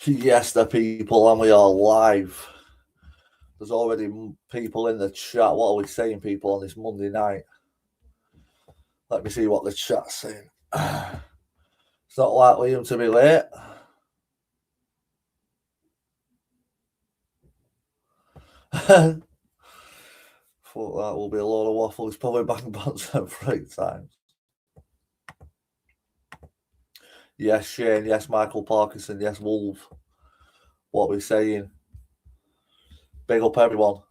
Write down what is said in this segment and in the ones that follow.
Yes, the people, and we are live. There's already people in the chat. What are we saying, people, on this Monday night? Let me see what the chat's saying. It's not likely him to be late. Thought that will be a load of waffle. He's probably bang bonds at 3 times. Yes, Shane. Yes, Michael Parkinson. Yes, Wolf. What are we saying? Big up, everyone.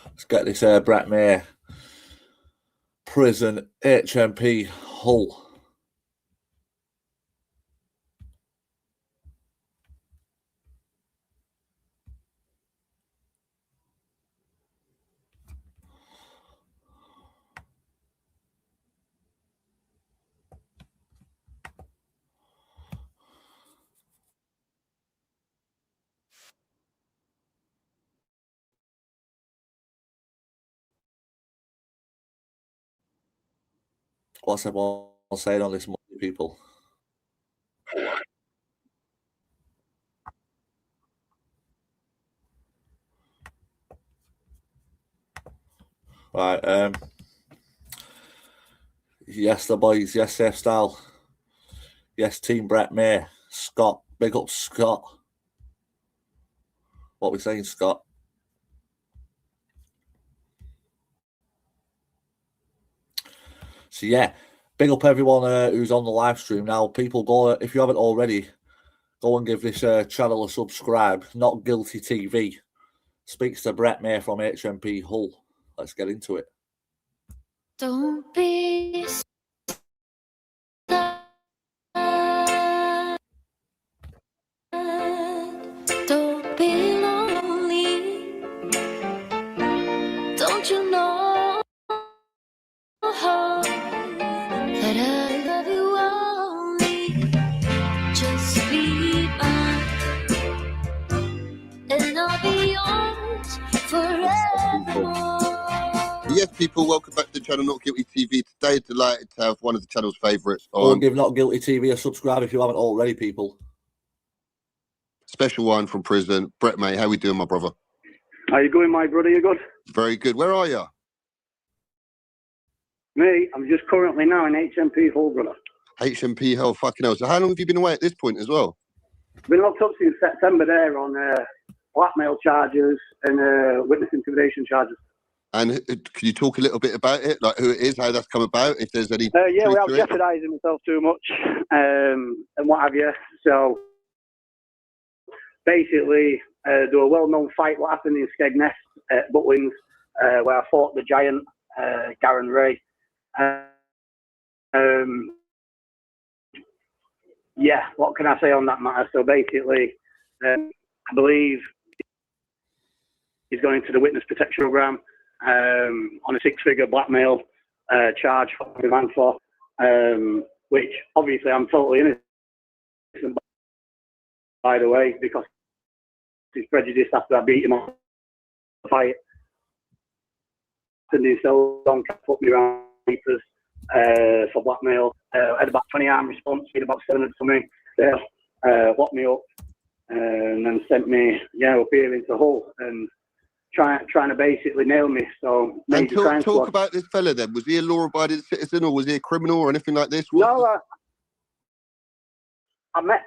Let's get this Brett May prison HMP Hull. What's everyone saying on this Monday, people? Right, yes, the boys. Yes, Safe Style. Yes, Team Brett May. Scott. Big up, Scott. What are we saying, Scott? So, yeah, big up everyone who's on the live stream now. People, go, if you haven't already, go and give this channel a subscribe. Not Guilty TV. Speaks to Brett May from HMP Hull. Let's get into it. Don't be sad. Don't be lonely. Don't you know that I love you only? Just be mine, and I'll be yours forevermore. Yes, people, welcome back to the channel Not Guilty TV. Today, delighted to have one of the channel's favourites Go and on. give Not Guilty TV a subscribe if you haven't already, people. Special one from prison. Brett May, how we doing, my brother? How you going, my brother? You good? Very good. Where are you? Me, I'm just currently now in HMP Hull, brother. HMP Hell, fucking hell. So how long have you been away at this point as well? Been locked up since September there on blackmail charges and witness intimidation charges. And can you talk a little bit about it, like who it is, how that's come about, if there's any Yeah, truth without to it? jeopardising myself too much and what have you. So basically, there was a well-known fight what happened in Skegness at Butlins where I fought the giant, Garen Ray. Yeah, what can I say on that matter? So basically, I believe he's going to the witness protection program on a 6-figure blackmail charge for demand for, which obviously I'm totally innocent, by the way, because he's prejudiced after I beat him on the fight. And he still don't put me around papers for blackmail. I had about 20 armed response, made about 700 for me. Locked me up and then sent me, up here into Hull and trying to basically nail me. So and talk about this fella then. Was he a law-abiding citizen or was he a criminal or anything like this? No, I met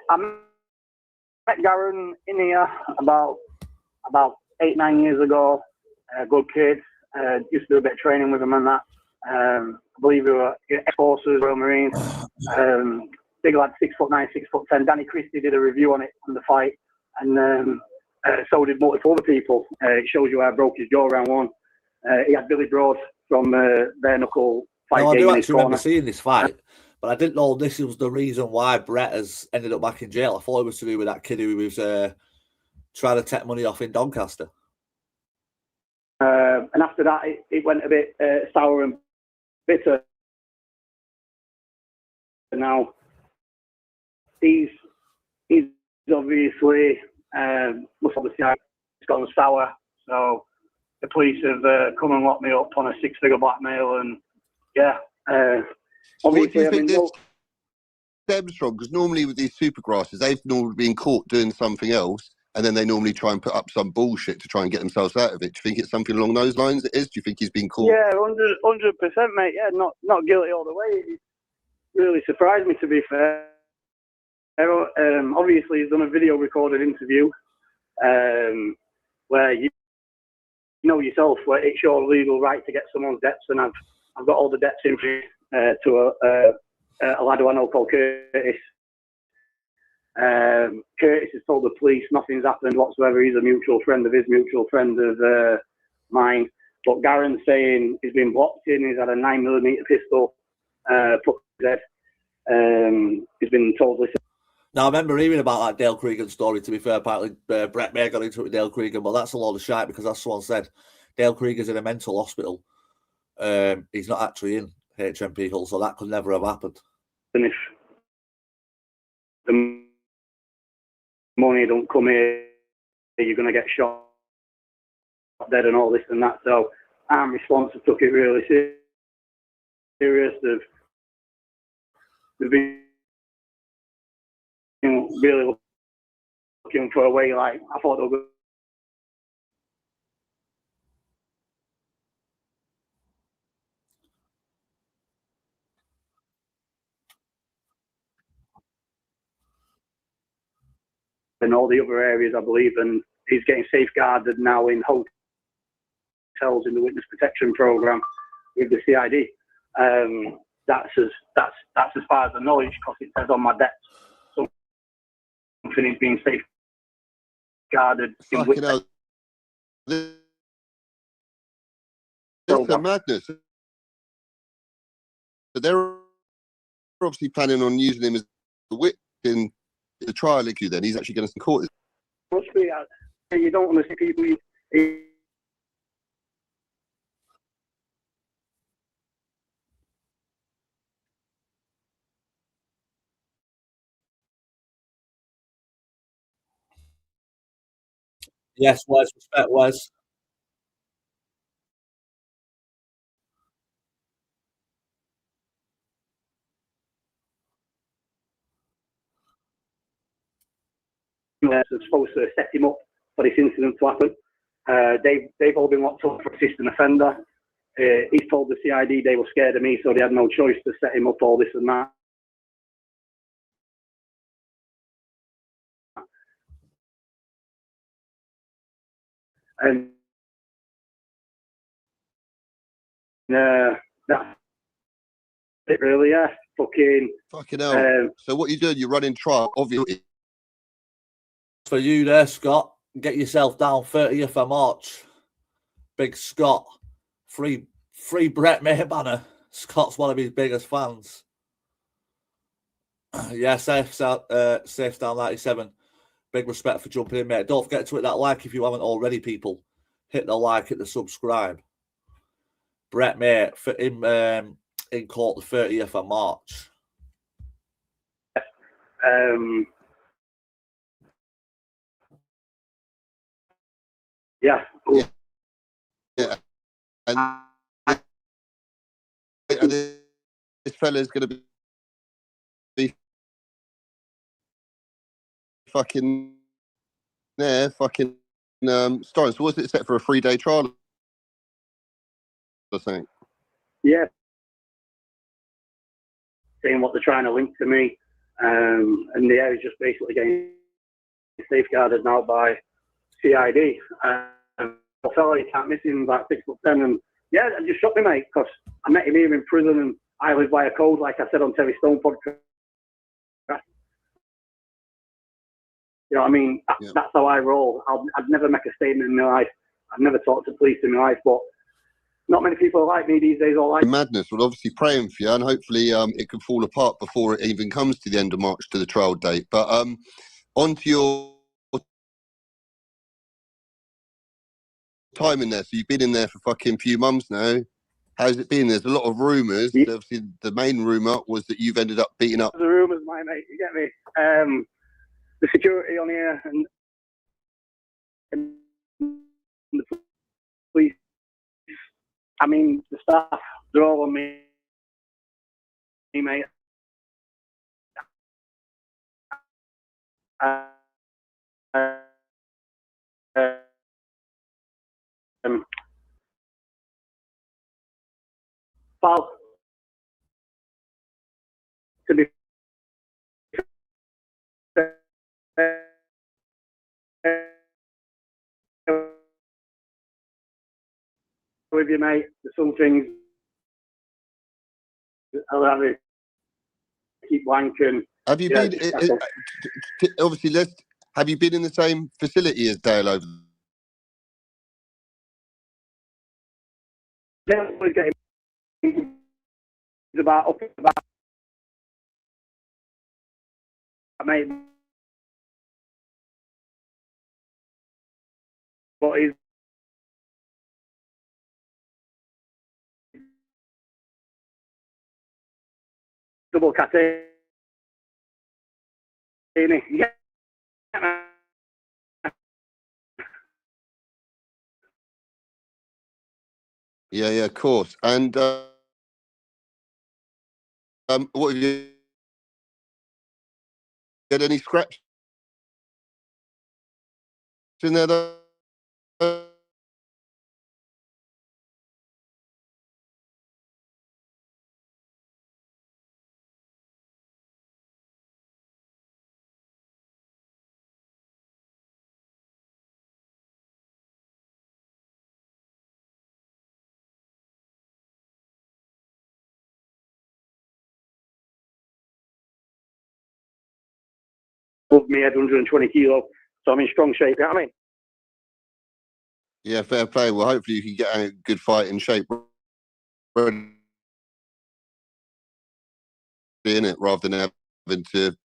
Garen in here about 8-9 years ago. Good kid. Used to do a bit of training with him and that. I believe we were ex-forces, Royal Marines. Big lad, 6'9", 6'10". Danny Christie did a review on it, on the fight, and so did multiple other people. It shows you how I broke his jaw round one. He had Billy Broad from their knuckle fight. I do actually remember seeing this fight, but I didn't know this was the reason why Brett has ended up back in jail. I thought it was to do with that kid who was trying to take money off in Doncaster. And after that, it went a bit sour and bitter. And now he's obviously it's gone sour. So the police have come and locked me up on a 6-figure blackmail, and yeah, So what do Obviously, you I mean, think this stems from? Because normally with these supergrasses, they've normally been caught doing something else, and then they normally try and put up some bullshit to try and get themselves out of it. Do you think it's something along those lines? It is. Do you think he's been caught? yeah, 100%, mate. Yeah, not guilty all the way. It really surprised me, to be fair. Obviously, he's done a video recorded interview where you know yourself where it's your legal right to get someone's debts, and I've got all the debts in to a lad who I know called Curtis. Curtis has told the police nothing's happened whatsoever. He's a mutual friend of his mutual friend of mine. But Garen's saying he's been blocked in. He's had a 9mm pistol put to his head. He's been told, listen. Now, I remember reading about that Dale Cregan story, to be fair. Apparently, Brett May got into it with Dale Cregan, but that's a lot of shite because, as someone said, Dale Cregan's in a mental hospital. He's not actually in HMP Hull, so that could never have happened. And if the money don't come here, you're going to get shot dead and all this and that. So Armed Response have took it really serious. They've been really looking for a way, like, I thought they were good. In all the other areas, I believe, and he's getting safeguarded now in hotels in the witness protection program with the CID. That's as far as the knowledge, because it says on my debts something is being safeguarded in Fucking hell. This is a madness. But they're obviously planning on using him as the witness in the trial issue. Then he's actually going to court. Must be. You don't want to see people. Yes, Wes, respect Wes. Are supposed to set him up for this incident to happen. They've all been locked up for assisting offender. He's told the CID they were scared of me, so they had no choice to set him up, all this and that. And that's it, really. Yeah, Fucking hell. So what you doing? You're running trial, obviously. For you there, Scott, get yourself down 30th of March. Big Scott. Free Brett May banner. Scott's one of his biggest fans. Yeah, safe down 97. Big respect for jumping in, mate. Don't forget to hit that like if you haven't already, people. Hit the like, hit the subscribe. Brett May in court the 30th of March. Yeah. Yeah. And this fella's going to be fucking there, fucking starting. So was it set for a 3-day trial? I think. Yeah. Saying what they're trying to link to me, and the area is just basically getting safeguarded now by CID. A fella, you can't miss him, about 6'10", and yeah, it just shocked me, mate, because I met him here in prison, and I live by a code, like I said on Terry Stone podcast. You know what I mean? That's how I roll. I'd never make a statement in my life. I've never talked to police in my life, but not many people are like me these days. All like madness. Well, obviously praying for you, and hopefully it can fall apart before it even comes to the end of March to the trial date. But on to your time in there. So you've been in there for fucking few months now. How's it been? There's a lot of rumours. Yeah. Obviously, the main rumour was that you've ended up beating up. The rumours, my mate. You get me? The security on here and the police. I mean, the staff. They're all on me. mate. Well, to be fair with you, mate, there's some things I'll have to keep wanking. Have you Yeah, been? just have to- Obviously, have you been in the same facility as Dale over? Yeah, we're getting about up about mate, but he's double Catini. Yeah. Yeah, of course. And what have you had any scraps in there? Though? Above me head 120 kilo, so I'm in strong shape. You know what I mean? Yeah, fair play. Well, hopefully you can get a good fight in shape, in it, rather than having to.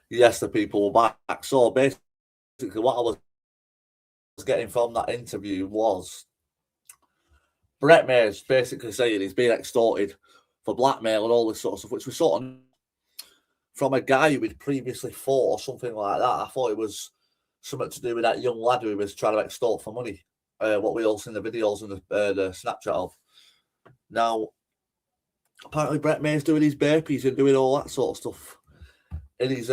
Yes, the people were back. So basically, what I was getting from that interview was Brett Mays basically saying he's being extorted for blackmail and all this sort of stuff, which was sort of from a guy who had previously fought or something like that. I thought it was something to do with that young lad who was trying to extort for money. What we all seen the videos and the Snapchat of. Now, apparently Brett Mays doing his burpees and doing all that sort of stuff in his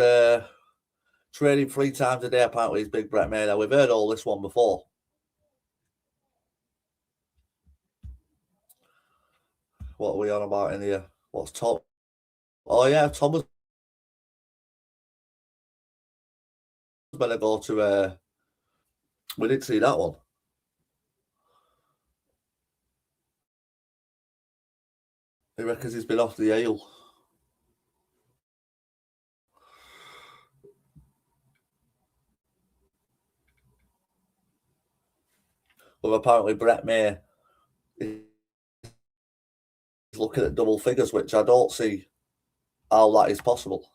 training 3 times a day. Apparently, he's big Brett Mays. Now, we've heard all this one before. What are we on about in here? What's Tom? Oh yeah, Tom was better go to. We didn't see that one. He reckons he's been off the ale. But apparently Brett May is looking at double figures, which I don't see how that is possible.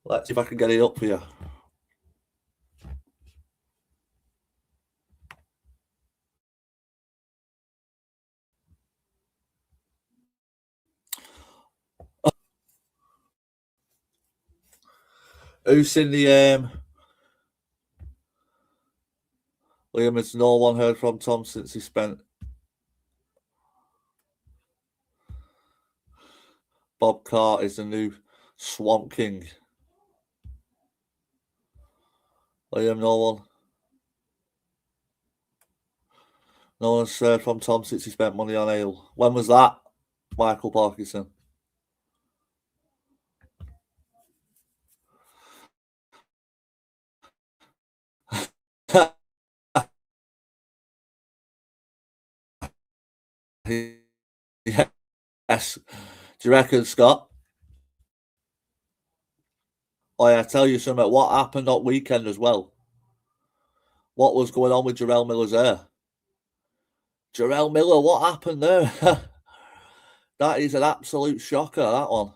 Let's see if I can get it up for you. Who's seen the Liam, has no one heard from Tom since he spent Bob Cart is the new Swamp King. Liam, no one. No one's heard from Tom since he spent money on ale. When was that, Michael Parkinson? Yes. Do you reckon, Scott? Oh, yeah, I tell you something. What happened that weekend as well? What was going on with Jerrell Miller's hair? Jerrell Miller, what happened there? That is an absolute shocker, that one.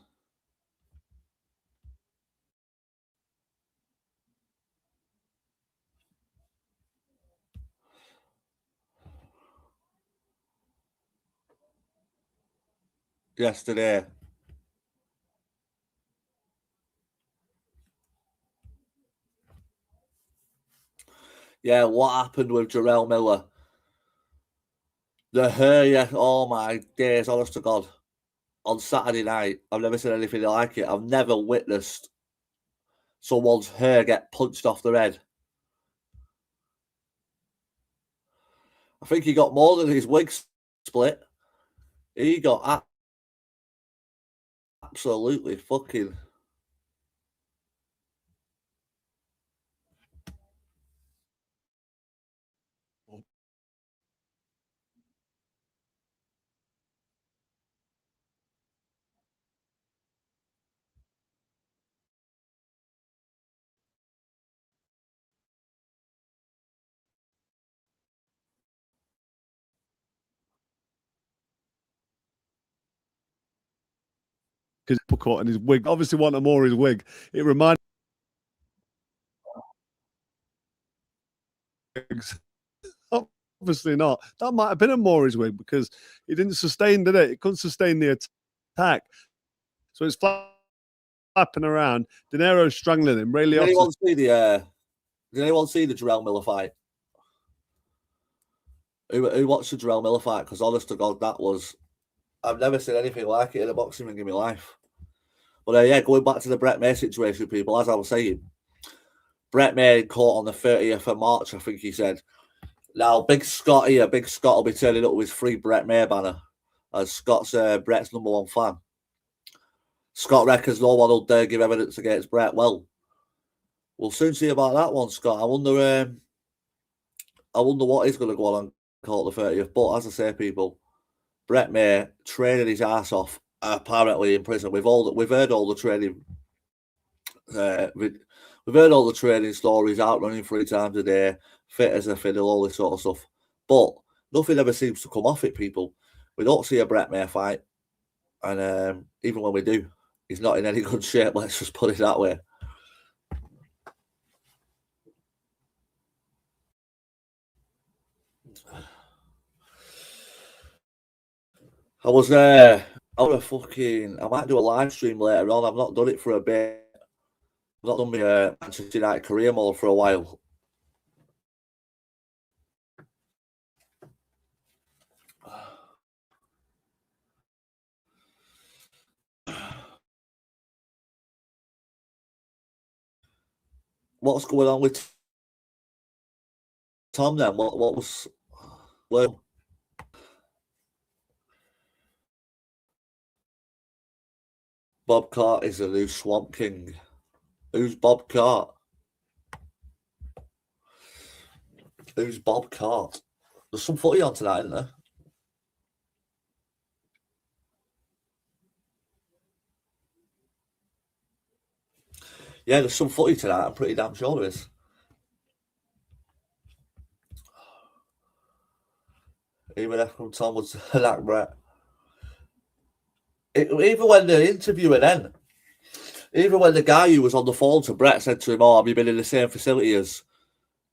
Yesterday. Yeah, what happened with Jerrell Miller? The hair, yeah. Oh my days, honest to God. On Saturday night, I've never seen anything like it. I've never witnessed someone's hair get punched off their head. I think he got more than his wig split. He got absolutely fucking... Because caught in his wig. Obviously, wanted more his wig. It reminded. Obviously not. That might have been a Maury's wig because he didn't sustain, did it? It couldn't sustain the attack. So it's flapping around. De Niro's strangling him. Ray Liotta. Did anyone see the Jerrell Miller fight? Who watched the Jerrell Miller fight? Because honest to God, that was... I've never seen anything like it in a boxing ring in my life. But yeah, going back to the Brett May situation, people, as I was saying, Brett May caught on the 30th of March, I think he said. Now, Big Scott will be turning up with his free Brett May banner, as Scott's Brett's #1 fan. Scott reckons no one will dare give evidence against Brett. Well, we'll soon see about that one, Scott. I wonder what is going to go on court the 30th. But as I say, people, Brett May training his ass off, apparently in prison. We've heard all the training. We've heard all the training stories, out running 3 times a day, fit as a fiddle, all this sort of stuff. But nothing ever seems to come off it, people. We don't see a Brett May fight. And even when we do, he's not in any good shape. Let's just put it that way. I was there. I might do a live stream later on. I've not done it for a bit. I've not done my Manchester United career mode for a while. What's going on with Tom then? What was... Well, Bob Cart is the new Swamp King. Who's Bob Cart? Who's Bob Cart? There's some footy on tonight, isn't there? Yeah, there's some footy tonight. I'm pretty damn sure there is. Even Ephraim Tom was that Brett. Even when the interviewer then, even when the guy who was on the phone to Brett said to him, "Oh, have you been in the same facility as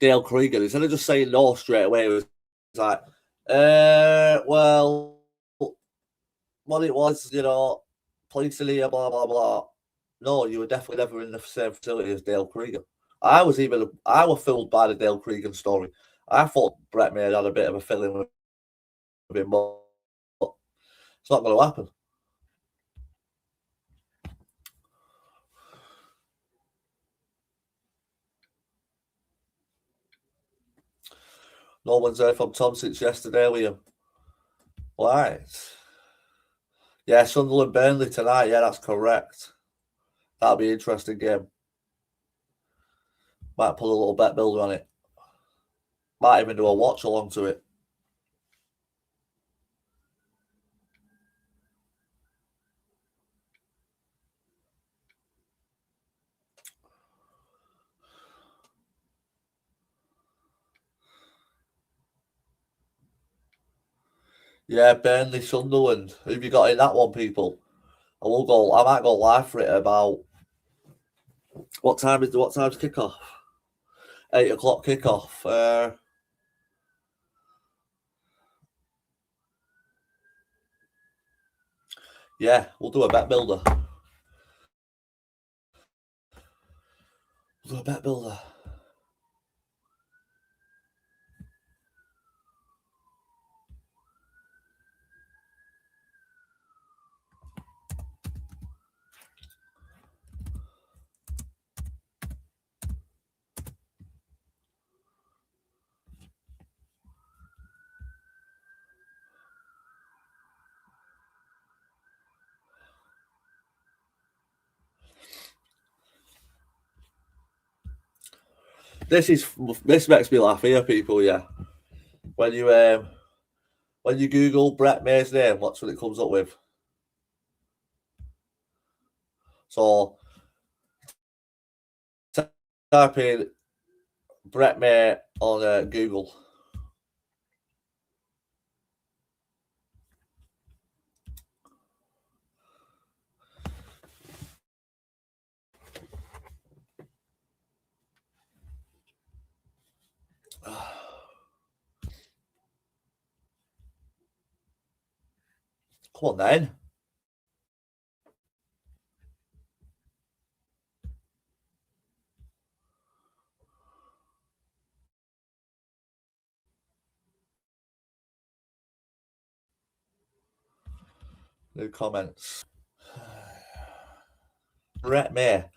Dale Cregan?" Instead of just saying no straight away, it was like, well, what it was, police in here, blah, blah, blah. No, you were definitely never in the same facility as Dale Cregan. I was fooled by the Dale Cregan story. I thought Brett Mayer had a bit of a feeling with him, but it's not going to happen. No one's heard from Tom since yesterday, Liam. Right. Yeah, Sunderland Burnley tonight. Yeah, that's correct. That'll be an interesting game. Might pull a little bet builder on it. Might even do a watch along to it. Yeah, Burnley, Sunderland. Who have you got in that one, people? I might go live for it about what time's kickoff? 8 o'clock kickoff. Yeah, we'll do a bet builder. This makes me laugh here, people. Yeah, when you Google Brett Mayer's name, what's what it comes up with? So type in Brett Mayer on Google. Come on, then. New comments. Brett Mayer.